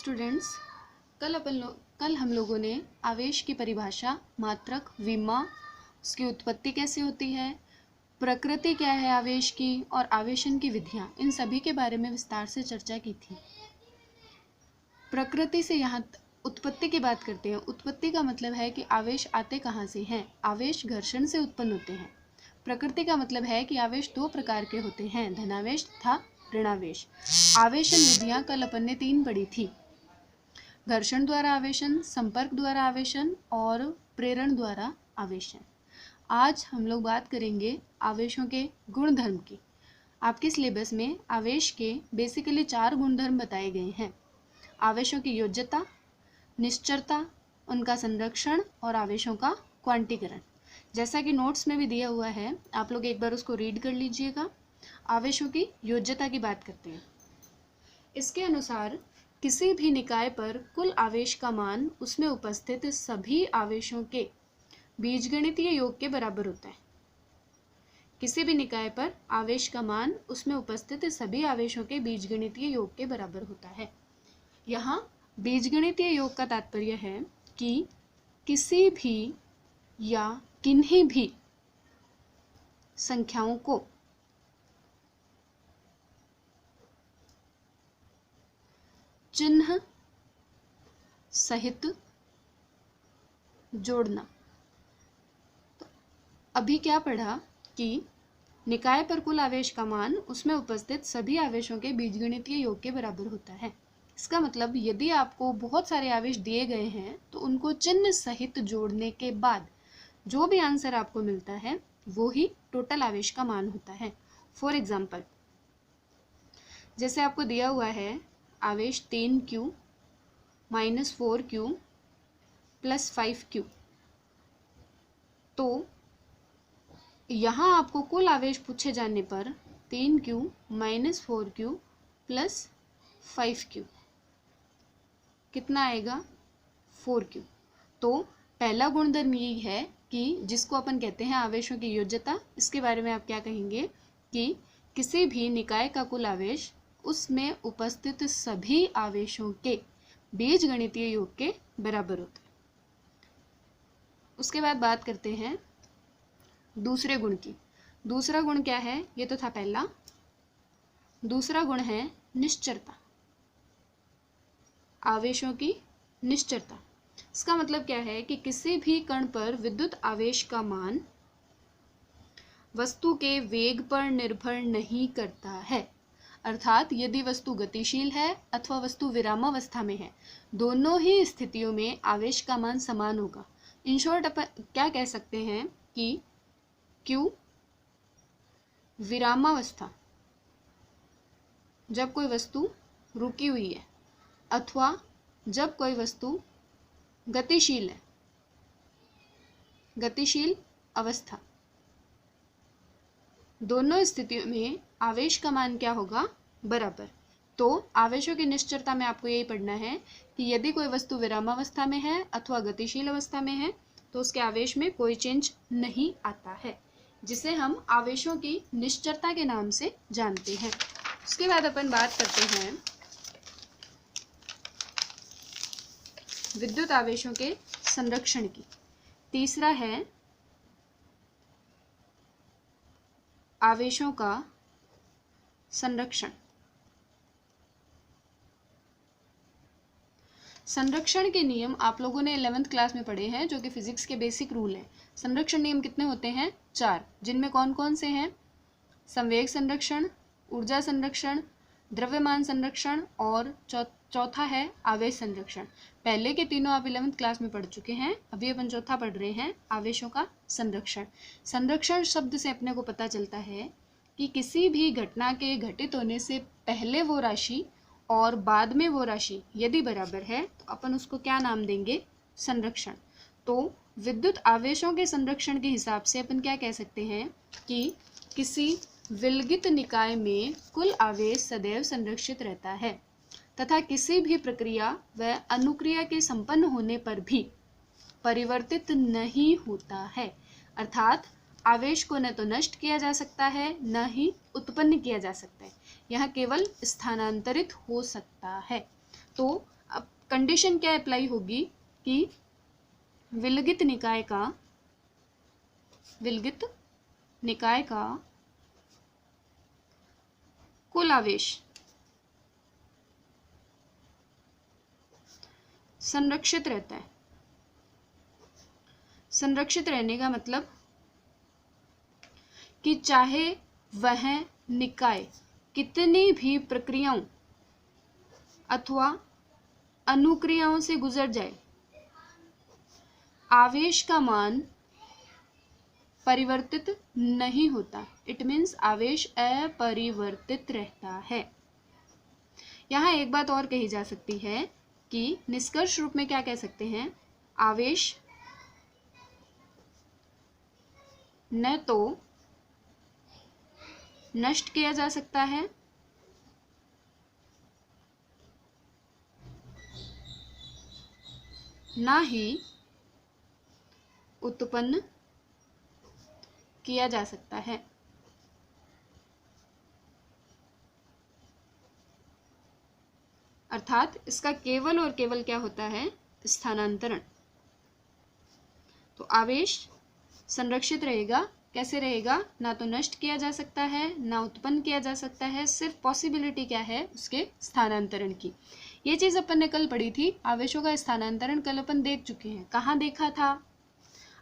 Students, कल हम लोगों ने आवेश की परिभाषा, मात्रक, विमा, उसकी उत्पत्ति कैसे होती है, प्रकृति क्या है आवेश की और आवेशन की विधियां, इन सभी के बारे में विस्तार से चर्चा की थी। प्रकृति से यहाँ उत्पत्ति की बात करते हैं। उत्पत्ति का मतलब है कि आवेश आते कहाँ से हैं। आवेश घर्षण से उत्पन्न होते हैं। प्रकृति का मतलब है कि आवेश दो प्रकार के होते हैं, धनावेश तथा ऋणावेश। आवेशन विधियां कल अपन ने 3 पढ़ी थी, घर्षण द्वारा आवेशन, संपर्क द्वारा आवेशन और प्रेरण द्वारा आवेशन। आज हम लोग बात करेंगे आवेशों के गुणधर्म की। आपके सिलेबस में आवेश के बेसिकली 4 गुणधर्म बताए गए हैं। आवेशों की योज्यता, निश्चरता, उनका संरक्षण और आवेशों का क्वांटीकरण। जैसा कि नोट्स में भी दिया हुआ है, आप लोग एक बार उसको रीड कर लीजिएगा। आवेशों की योज्यता की बात करते हैं। इसके अनुसार किसी भी निकाय पर कुल आवेश का मान उसमें उपस्थित सभी आवेशों के बीजगणितीय योग के बराबर होता है। किसी भी निकाय पर आवेश का मान उसमें उपस्थित सभी आवेशों के बीजगणितीय योग के बराबर होता है। यहाँ बीजगणितीय योग का तात्पर्य है कि किसी भी या किन्हीं भी संख्याओं को चिन्ह सहित जोड़ना। तो अभी क्या पढ़ा कि निकाय पर कुल आवेश का मान उसमें उपस्थित सभी आवेशों के बीजगणितीय योग के बराबर होता है। इसका मतलब यदि आपको बहुत सारे आवेश दिए गए हैं तो उनको चिन्ह सहित जोड़ने के बाद जो भी आंसर आपको मिलता है वो ही टोटल आवेश का मान होता है। फॉर एग्जाम्पल, जैसे आपको दिया हुआ है आवेश 3Q - 4Q + 5Q, तो यहाँ आपको कुल आवेश पूछे जाने पर 3Q - 4Q + 5Q कितना आएगा? 4Q। तो पहला गुणधर्म ये है कि जिसको अपन कहते हैं आवेशों की योज्यता। इसके बारे में आप क्या कहेंगे कि किसी भी निकाय का कुल आवेश उसमें उपस्थित सभी आवेशों के बीजगणितीय योग के बराबर होता है। उसके बाद बात करते हैं दूसरे गुण की। दूसरा गुण क्या है? ये तो था पहला। दूसरा गुण है निश्चरता, आवेशों की निश्चरता। इसका मतलब क्या है कि किसी भी कण पर विद्युत आवेश का मान वस्तु के वेग पर निर्भर नहीं करता है। अर्थात यदि वस्तु गतिशील है अथवा वस्तु विरामावस्था में है, दोनों ही स्थितियों में आवेश का मान समान होगा। इन शॉर्ट अपन क्या कह सकते हैं कि Q विरामावस्था, जब कोई वस्तु रुकी हुई है, अथवा जब कोई वस्तु गतिशील है, गतिशील अवस्था, दोनों स्थितियों में आवेश का मान क्या होगा? बराबर। तो आवेशों की निश्चरता में आपको यही पढ़ना है कि यदि कोई वस्तु विरामावस्था में है अथवा गतिशील अवस्था में है तो उसके आवेश में कोई चेंज नहीं आता है, जिसे हम आवेशों की निश्चरता के नाम से जानते हैं। उसके बाद अपन बात करते हैं विद्युत आवेशों के संरक्षण की। तीसरा है आवेशों का संरक्षण। संरक्षण के नियम आप लोगों ने 11th क्लास में पढ़े हैं, जो कि फिजिक्स के बेसिक रूल हैं। संरक्षण नियम कितने होते हैं? 4, जिनमें कौन कौन से हैं? संवेग संरक्षण, ऊर्जा संरक्षण, द्रव्यमान संरक्षण और चौथा है आवेश संरक्षण। पहले के तीनों आप 11th क्लास में पढ़ चुके हैं, अभी अपन चौथा पढ़ रहे हैं, आवेशों का संरक्षण। संरक्षण शब्द से अपने को पता चलता है कि किसी भी घटना के घटित होने से पहले वो राशि और बाद में वो राशि यदि बराबर है तो अपन उसको क्या नाम देंगे? संरक्षण। तो विद्युत आवेशों के संरक्षण के हिसाब से अपन क्या कह सकते हैं कि किसी विलगित निकाय में कुल आवेश सदैव संरक्षित रहता है तथा किसी भी प्रक्रिया व अनुक्रिया के संपन्न होने पर भी परिवर्तित नहीं होता है। अर्थात आवेश को न तो नष्ट किया जा सकता है न ही उत्पन्न किया जा सकता है, यह केवल स्थानांतरित हो सकता है। तो कंडीशन क्या अप्लाई होगी कि विलगित निकाय का कुल आवेश संरक्षित रहता है। संरक्षित रहने का मतलब कि चाहे वह निकाय कितनी भी प्रक्रियाओं अथवा अनुक्रियाओं से गुजर जाए, आवेश का मान परिवर्तित नहीं होता। इट मीन्स आवेश अपरिवर्तित रहता है। यहाँ एक बात और कही जा सकती है कि निष्कर्ष रूप में क्या कह सकते हैं, आवेश न तो नष्ट किया जा सकता है ना ही उत्पन्न किया जा सकता है। अर्थात इसका केवल और केवल क्या होता है, स्थानांतरण। तो आवेश संरक्षित रहेगा, कैसे रहेगा, ना तो नष्ट किया जा सकता है ना उत्पन्न किया जा सकता है, सिर्फ पॉसिबिलिटी क्या है उसके स्थानांतरण की। ये चीज अपन ने कल पढ़ी थी, आवेशों का स्थानांतरण कल अपन देख चुके हैं। कहाँ देखा था,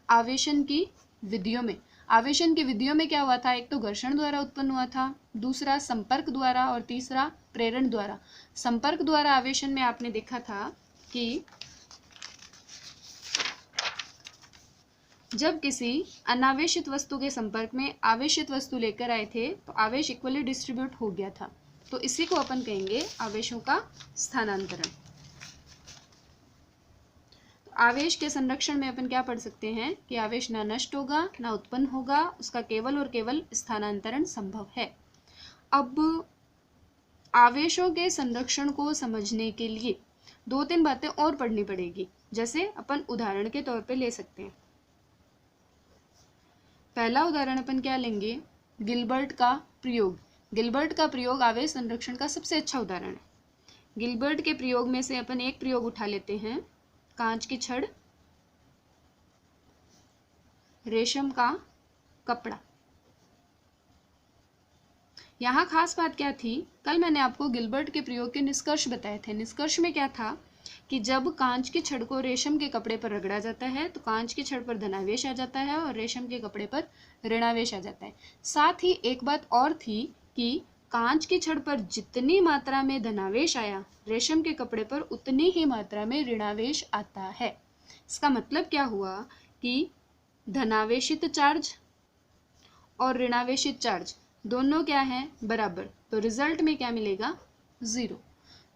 आवेशन की विधियों में। आवेशन की विधियों में क्या हुआ था, एक तो घर्षण द्वारा उत्पन्न हुआ था, दूसरा संपर्क द्वारा और तीसरा प्रेरण द्वारा। संपर्क द्वारा आवेशन में आपने देखा था कि जब किसी अनावेशित वस्तु के संपर्क में आवेशित वस्तु लेकर आए थे तो आवेश इक्वली डिस्ट्रीब्यूट हो गया था। तो इसी को अपन कहेंगे आवेशों का स्थानांतरण। तो आवेश के संरक्षण में अपन क्या पढ़ सकते हैं कि आवेश ना नष्ट होगा ना उत्पन्न होगा, उसका केवल और केवल स्थानांतरण संभव है। अब आवेशों के संरक्षण को समझने के लिए दो तीन बातें और पढ़नी पड़ेगी। जैसे अपन उदाहरण के तौर पे ले सकते हैं। पहला उदाहरण अपन क्या लेंगे, गिलबर्ट का प्रयोग। गिलबर्ट का प्रयोग आवेश संरक्षण का सबसे अच्छा उदाहरण है। गिलबर्ट के प्रयोग में से अपन एक प्रयोग उठा लेते हैं, कांच की छड़, रेशम का कपड़ा। यहाँ खास बात क्या थी, कल मैंने आपको गिलबर्ट के प्रयोग के निष्कर्ष बताए थे। निष्कर्ष में क्या था कि जब कांच की छड़ को रेशम के कपड़े पर रगड़ा जाता है तो कांच की छड़ पर धनावेश आ जाता है और रेशम के कपड़े पर ऋणावेश आ जाता है। साथ ही एक बात और थी कि कांच की छड़ पर जितनी मात्रा में धनावेश आया, रेशम के कपड़े पर उतनी ही मात्रा में ऋणावेश आता है। इसका मतलब क्या हुआ कि धनावेशित चार्ज और ऋणावेशित चार्ज दोनों क्या है, बराबर। तो रिजल्ट में क्या मिलेगा, 0।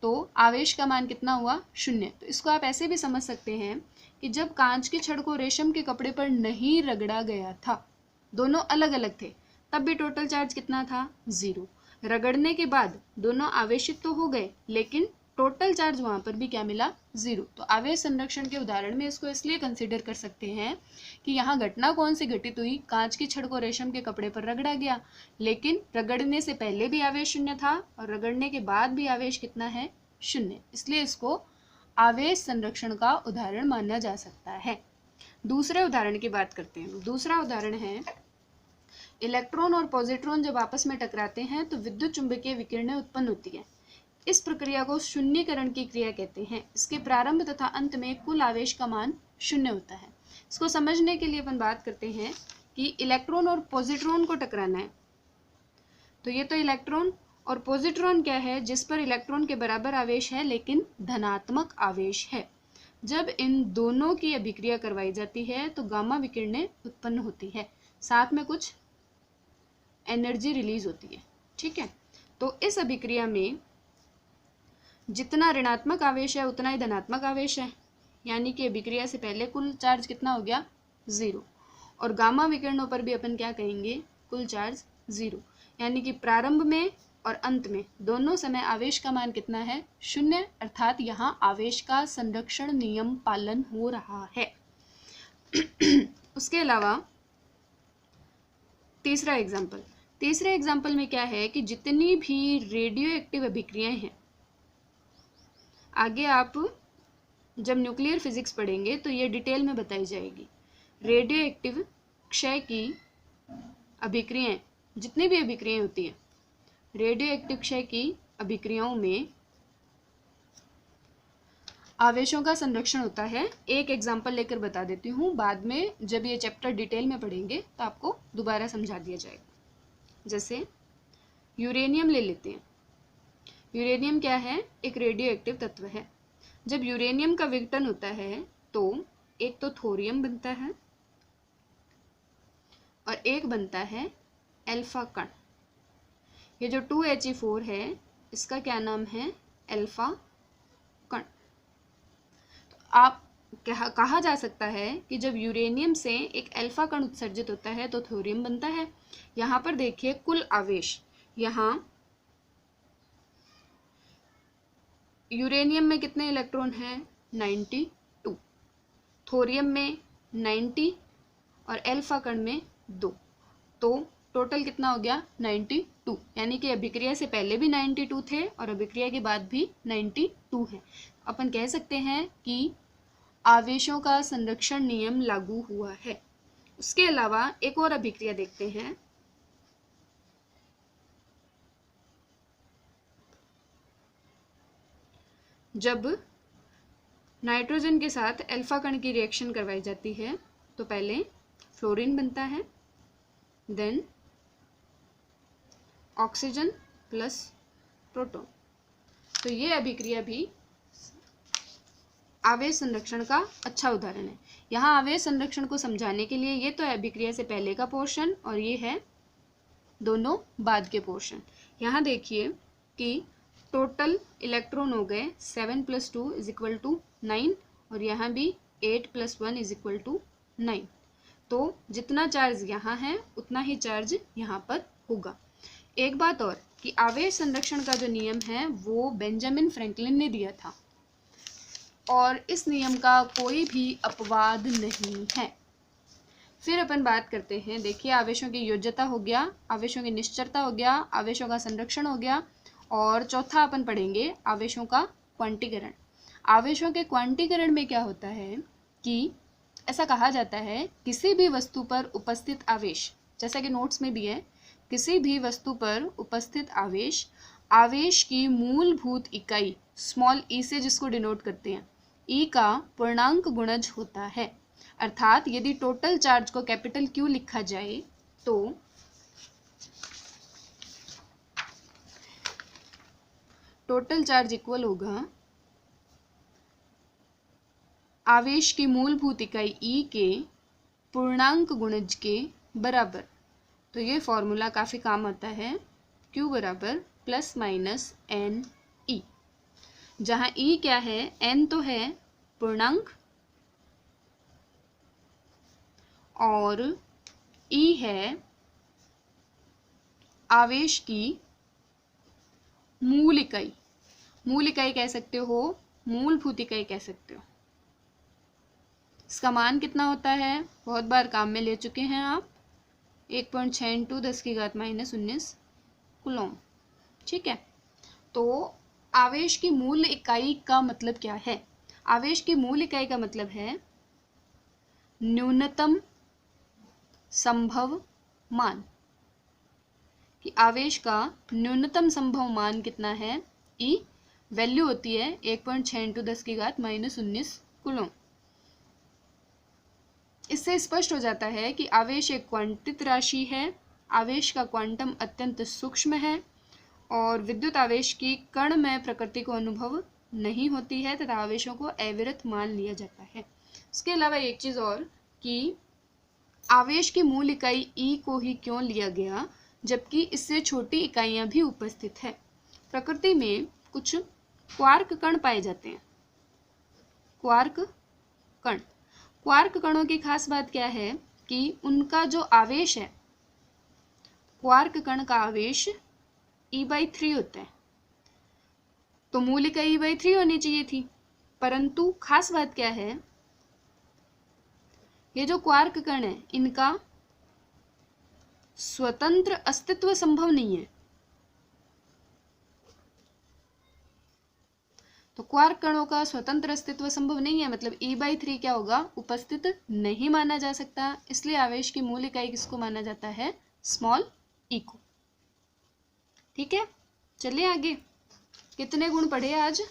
तो आवेश का मान कितना हुआ, 0। तो इसको आप ऐसे भी समझ सकते हैं कि जब कांच की छड़ को रेशम के कपड़े पर नहीं रगड़ा गया था, दोनों अलग अलग थे, तब भी टोटल चार्ज कितना था, 0। रगड़ने के बाद दोनों आवेशित तो हो गए लेकिन टोटल चार्ज वहां पर भी क्या मिला, 0। तो आवेश संरक्षण के उदाहरण में इसको इसलिए कंसीडर कर सकते हैं कि यहाँ घटना कौन सी घटित हुई, कांच की छड़ को रेशम के कपड़े पर रगड़ा गया, लेकिन रगड़ने से पहले भी आवेश 0 था और रगड़ने के बाद भी आवेश कितना है, 0। इसलिए इसको आवेश संरक्षण का उदाहरण माना जा सकता है। दूसरे उदाहरण की बात करते हैं। दूसरा उदाहरण है, इलेक्ट्रॉन और पॉजिट्रॉन जब आपस में टकराते हैं तो विद्युत चुंबकीय विकिरणें उत्पन्न होती है। इस प्रक्रिया को शून्यकरण की क्रिया कहते हैं। इसके प्रारंभ तथा अंत में कुल आवेश का मान 0 होता है। इसको समझने के लिए अपन बात करते हैं कि इलेक्ट्रॉन और पॉजिट्रॉन को टकराना है। तो ये तो इलेक्ट्रॉन और पॉजिट्रॉन क्या है, जिस पर इलेक्ट्रॉन के बराबर आवेश है लेकिन धनात्मक आवेश है। जब इन दोनों की अभिक्रिया करवाई जाती है तो गामा विकिरणें उत्पन्न होती है, साथ में कुछ एनर्जी रिलीज होती है। ठीक है, तो इस अभिक्रिया में जितना ऋणात्मक आवेश है उतना ही धनात्मक आवेश है, यानी कि अभिक्रिया से पहले कुल चार्ज कितना हो गया, 0। और गामा विकिरणों पर भी अपन क्या कहेंगे, कुल चार्ज 0, यानी कि प्रारंभ में और अंत में दोनों समय आवेश का मान कितना है, 0। अर्थात यहाँ आवेश का संरक्षण नियम पालन हो रहा है। उसके अलावा तीसरे एग्जाम्पल में क्या है कि जितनी भी रेडियो एक्टिव अभिक्रियाएं हैं, आगे आप जब न्यूक्लियर फिजिक्स पढ़ेंगे तो ये डिटेल में बताई जाएगी। रेडियो एक्टिव क्षय की अभिक्रियाएं, जितनी भी अभिक्रियाएं होती हैं, रेडियो एक्टिव क्षय की अभिक्रियाओं में आवेशों का संरक्षण होता है। एक एग्जाम्पल लेकर बता देती हूँ, बाद में जब ये चैप्टर डिटेल में पढ़ेंगे तो आपको दोबारा समझा दिया जाएगा। जैसे यूरेनियम ले लेते हैं। यूरेनियम क्या है? एक रेडियो एक्टिव तत्व है। जब यूरेनियम का विघटन होता है तो एक तो थोरियम बनता है और एक बनता है अल्फा कण। ये जो 2He4 है इसका क्या नाम है? अल्फा कण। तो आप कहा जा सकता है कि जब यूरेनियम से एक अल्फा कण उत्सर्जित होता है तो थोरियम बनता है। यहाँ पर देखिए कुल आवेश, यहाँ यूरेनियम में कितने इलेक्ट्रॉन हैं? 92, थोरियम में 90 और अल्फा कण में 2, तो टोटल कितना हो गया? 92। यानी कि अभिक्रिया से पहले भी 92 थे और अभिक्रिया के बाद भी 92 है। अपन कह सकते हैं कि आवेशों का संरक्षण नियम लागू हुआ है। उसके अलावा एक और अभिक्रिया देखते हैं। जब नाइट्रोजन के साथ अल्फा कण की रिएक्शन करवाई जाती है तो पहले फ्लोरीन बनता है, देन ऑक्सीजन प्लस प्रोटॉन। तो ये अभिक्रिया भी आवेश संरक्षण का अच्छा उदाहरण है। यहाँ आवेश संरक्षण को समझाने के लिए ये तो है अभिक्रिया से पहले का पोर्शन और ये है दोनों बाद के पोर्शन। यहाँ देखिए कि टोटल इलेक्ट्रॉन हो गए 7 + 2 = 9 और यहाँ भी 8 + 1 = 9। तो जितना चार्ज यहाँ है उतना ही चार्ज यहाँ पर होगा। एक बात और कि आवेश संरक्षण का जो नियम है वो बेंजामिन फ्रैंकलिन ने दिया था और इस नियम का कोई भी अपवाद नहीं है। फिर अपन बात करते हैं, देखिए आवेशों की योज्यता हो गया, आवेशों की निश्चरता हो गया, आवेशों का संरक्षण हो गया और चौथा अपन पढ़ेंगे आवेशों का क्वांटीकरण। आवेशों के क्वांटीकरण में क्या होता है कि ऐसा कहा जाता है किसी भी वस्तु पर उपस्थित आवेश, जैसा कि नोट्स में भी है, किसी भी वस्तु पर उपस्थित आवेश, आवेश की मूलभूत इकाई स्मॉल ई से जिसको डिनोट करते हैं, ई का पूर्णांक गुणज होता है। अर्थात यदि टोटल चार्ज को कैपिटल क्यू लिखा जाए तो टोटल चार्ज इक्वल होगा आवेश की मूलभूत इकाई ई के पूर्णांक गुणज के बराबर। तो ये फॉर्मूला काफ़ी काम आता है, Q = ±NE, जहाँ E क्या है? N तो है पूर्णांक और E है आवेश की मूल इकाई। मूल इकाई कह सकते हो, मूलभूत इकाई कह सकते हो। इसका मान कितना होता है? बहुत बार काम में ले चुके हैं आप, 1.62 × 10⁻⁻19 कूलम। ठीक है, तो आवेश की मूल इकाई का मतलब क्या है? आवेश की मूल इकाई का मतलब है न्यूनतम संभव मान, कि आवेश का न्यूनतम संभव मान कितना है? ई वैल्यू होती है 1.62 × 10⁻⁻19 कूलम। इससे स्पष्ट हो जाता है कि आवेश एक क्वांटित राशि है, आवेश का क्वांटम अत्यंत सूक्ष्म है और विद्युत आवेश की कणमय प्रकृति को अनुभव नहीं होती है तथा आवेशों को अविरत मान लिया जाता है। इसके अलावा एक चीज़ और कि आवेश की मूल इकाई ई को ही क्यों लिया गया जबकि इससे छोटी इकाइयाँ भी उपस्थित है। प्रकृति में कुछ क्वार्क कण पाए जाते हैं। क्वार्क कण, क्वार्क कणों की खास बात क्या है कि उनका जो आवेश है, क्वार्क कण का आवेश E/3 होता है। तो मूल इकाई E/3 होनी चाहिए थी, परंतु खास बात क्या है, ये जो क्वार्क कण है इनका स्वतंत्र अस्तित्व संभव नहीं है। तो क्वार्क कणों का स्वतंत्र अस्तित्व संभव नहीं है, मतलब E/3 क्या होगा, उपस्थित नहीं माना जा सकता। इसलिए आवेश की मूल इकाई किसको माना जाता है, स्मॉल ई को। ठीक है, चलिए आगे। कितने गुण पढ़े आज?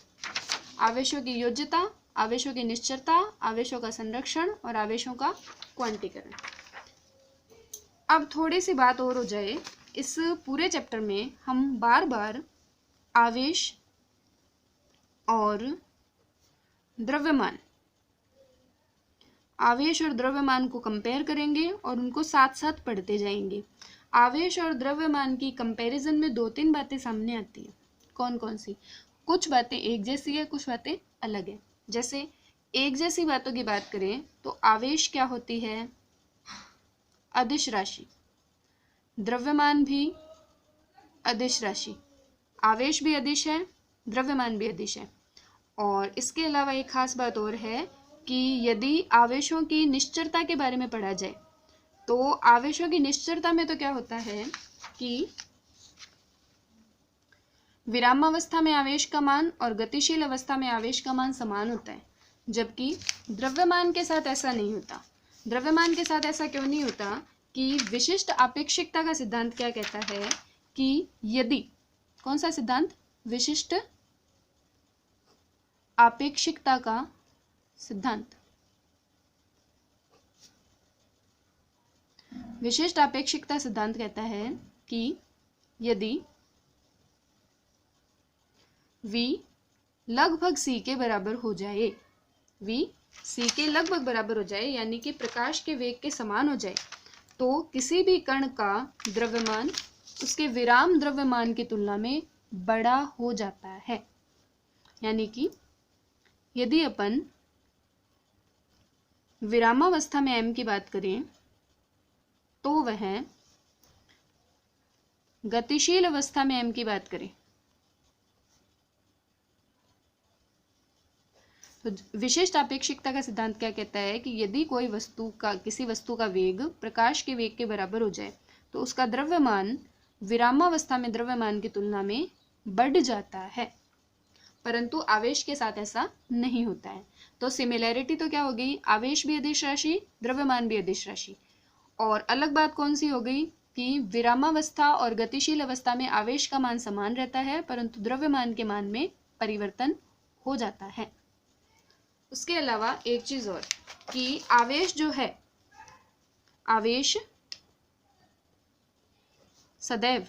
आवेशों की योज्यता, आवेशों की निश्चरता, आवेशों का संरक्षण और आवेशों का क्वांटीकरण। अब थोड़ी सी बात और हो जाए, इस पूरे चैप्टर में हम बार बार आवेश और द्रव्यमान, आवेश और द्रव्यमान को कंपेयर करेंगे और उनको साथ साथ पढ़ते जाएंगे। आवेश और द्रव्यमान की कंपैरिजन में 2-3 बातें सामने आती है। कौन कौन सी? कुछ बातें एक जैसी है, कुछ बातें अलग है। जैसे एक जैसी बातों की बात करें तो आवेश क्या होती है, अदिश राशि। द्रव्यमान भी अदिश राशि। आवेश भी अदिश है, द्रव्यमान भी अदिश है। और इसके अलावा एक खास बात और है कि यदि आवेशों की निश्चरता के बारे में पढ़ा जाए तो आवेशों की निश्चरता में तो क्या होता है कि विरामावस्था में आवेश का मान और गतिशील अवस्था में आवेश का मान समान होता है, जबकि द्रव्यमान के साथ ऐसा नहीं होता। द्रव्यमान के साथ ऐसा क्यों नहीं होता कि विशिष्ट आपेक्षिकता का सिद्धांत क्या कहता है कि यदि, कौन सा सिद्धांत, विशिष्ट आपेक्षिकता का सिद्धांत। विशिष्ट आपेक्षिकता सिद्धांत कहता है कि यदि v लगभग c के बराबर हो जाए, v c के लगभग बराबर हो जाए, यानी कि प्रकाश के वेग के समान हो जाए, तो किसी भी कण का द्रव्यमान उसके विराम द्रव्यमान की तुलना में बड़ा हो जाता है। यानी कि यदि अपन विरामावस्था में m की बात करें तो वह गतिशील अवस्था में m की बात करें तो विशिष्ट आपेक्षिकता का सिद्धांत क्या कहता है कि यदि कोई वस्तु का, किसी वस्तु का वेग प्रकाश के वेग के बराबर हो जाए तो उसका द्रव्यमान विरामावस्था में द्रव्यमान की तुलना में बढ़ जाता है, परंतु आवेश के साथ ऐसा नहीं होता है। तो सिमिलैरिटी तो क्या हो गई, आवेश भी अदिश राशि, द्रव्यमान भी अदिश राशि। और अलग बात कौन सी हो गई कि विरामावस्था और गतिशील अवस्था में आवेश का मान समान रहता है, परंतु द्रव्यमान के मान में परिवर्तन हो जाता है। उसके अलावा एक चीज और कि आवेश जो है, आवेश सदैव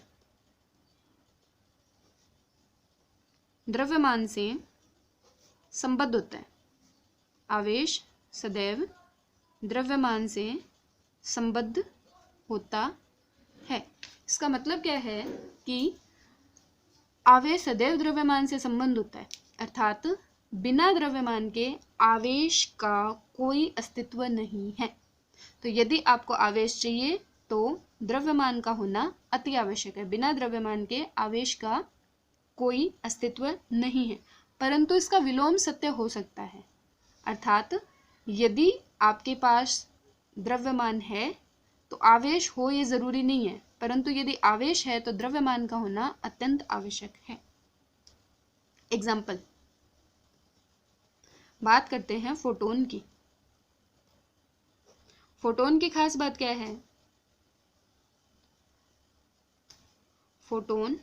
द्रव्यमान से संबद्ध होता है। आवेश सदैव द्रव्यमान से संबद्ध होता है। इसका मतलब क्या है कि आवेश सदैव द्रव्यमान से संबंध होता है, अर्थात बिना द्रव्यमान के आवेश का कोई अस्तित्व नहीं है। तो यदि आपको आवेश चाहिए तो द्रव्यमान का होना अति आवश्यक है। बिना द्रव्यमान के आवेश का कोई अस्तित्व नहीं है, परंतु इसका विलोम सत्य हो सकता है। अर्थात यदि आपके पास द्रव्यमान है तो आवेश हो ये जरूरी नहीं है, परंतु यदि आवेश है तो द्रव्यमान का होना अत्यंत आवश्यक है। एग्जाम्पल, बात करते हैं फोटोन की। फोटोन की खास बात क्या है? फोटोन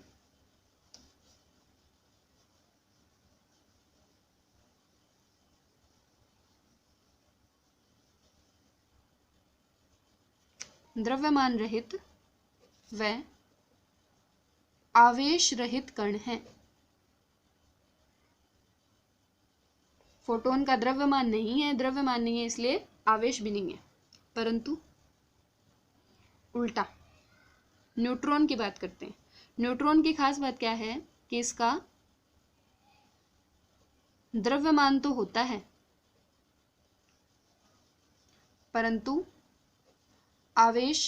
द्रव्यमान रहित व आवेश रहित कण है। फोटोन का द्रव्यमान नहीं है, द्रव्यमान नहीं है इसलिए आवेश भी नहीं है, परंतु उल्टा न्यूट्रॉन की बात करते हैं। न्यूट्रॉन की खास बात क्या है कि इसका द्रव्यमान तो होता है परंतु आवेश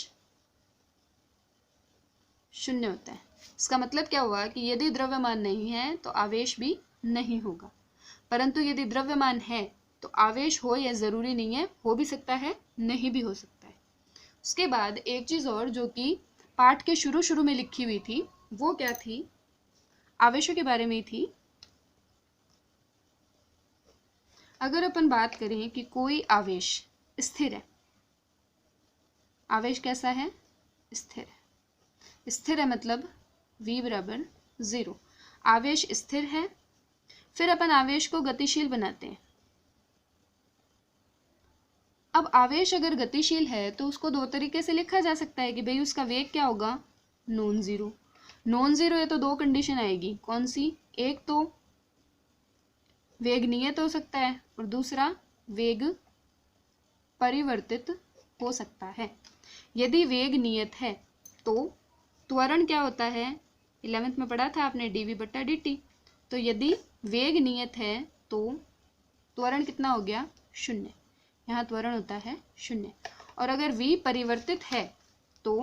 शून्य होता है। इसका मतलब क्या हुआ कि यदि द्रव्यमान नहीं है तो आवेश भी नहीं होगा, परंतु यदि द्रव्यमान है तो आवेश हो यह जरूरी नहीं है, हो भी सकता है, नहीं भी हो सकता है। उसके बाद एक चीज और जो कि पाठ के शुरू में लिखी हुई थी, वो क्या थी? आवेशों के बारे में ही थी। अगर अपन बात करें कि कोई आवेश स्थिर है, आवेश कैसा है? स्थिर है। स्थिर है मतलब v बराबर 0। आवेश स्थिर है। फिर अपन आवेश को गतिशील बनाते हैं। अब आवेश अगर गतिशील है तो उसको दो तरीके से लिखा जा सकता है कि भाई उसका वेग क्या होगा? Non zero. नॉन जीरो है तो दो कंडीशन आएगी। कौन सी? एक तो वेग नियत हो सकता है और दूसरा वेग परिवर्तित हो सकता है। यदि वेग नियत है तो त्वरण क्या होता है? 11th में पढ़ा था आपने, dv बट्टा dt। तो यदि वेग नियत है तो त्वरण कितना हो गया? 0। यहाँ त्वरण होता है 0। और अगर v परिवर्तित है तो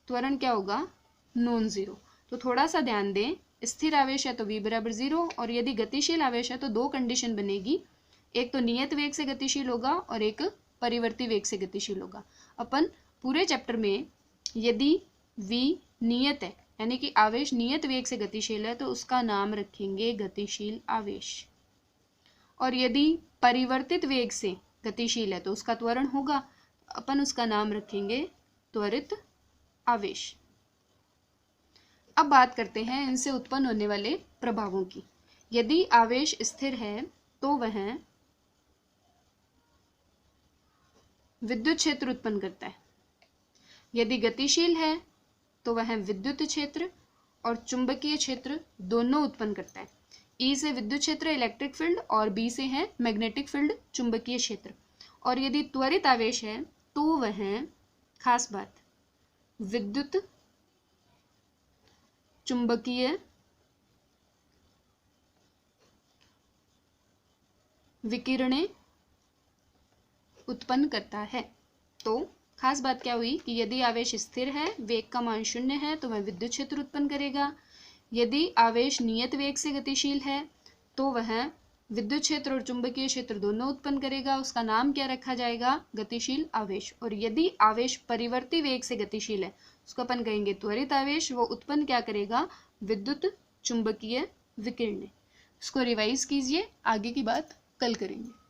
त्वरण क्या होगा? Non zero. तो थोड़ा सा ध्यान दें, स्थिर आवेश है तो v बराबर 0, और यदि गतिशील आवेश है तो दो कंडीशन बनेगी। एक तो नियत वेग से गतिशील होगा और एक परिवर्ती वेग से गतिशील होगा। अपन पूरे चैप्टर में यदि v नियत है यानी कि आवेश नियत वेग से गतिशील है तो उसका नाम रखेंगे गतिशील आवेश, और यदि परिवर्तित वेग से गतिशील है तो उसका त्वरण होगा, अपन उसका नाम रखेंगे त्वरित आवेश। अब बात करते हैं इनसे उत्पन्न होने वाले प्रभावों की। यदि आवेश स्थिर है तो वह विद्युत क्षेत्र उत्पन्न करता है। यदि गतिशील है तो वह विद्युत क्षेत्र और चुंबकीय क्षेत्र दोनों उत्पन्न करता है। ई से विद्युत क्षेत्र इलेक्ट्रिक फील्ड और बी से है मैग्नेटिक फील्ड चुंबकीय क्षेत्र। और यदि त्वरित आवेश है तो वह, खास बात, विद्युत चुंबकीय विकिरणें उत्पन्न करता है। तो खास बात क्या हुई कि यदि आवेश स्थिर है, वेग का मान 0 है, तो वह विद्युत क्षेत्र उत्पन्न करेगा। यदि आवेश नियत वेग से गतिशील है तो वह विद्युत क्षेत्र और चुंबकीय क्षेत्र दोनों उत्पन्न करेगा। उसका नाम क्या रखा जाएगा? गतिशील आवेश। और यदि आवेश परिवर्ती वेग से गतिशील है उसको अपन कहेंगे त्वरित आवेश। वो उत्पन्न क्या करेगा? विद्युत चुंबकीय विकिरणें। इसको रिवाइज कीजिए, आगे की बात कल करेंगे।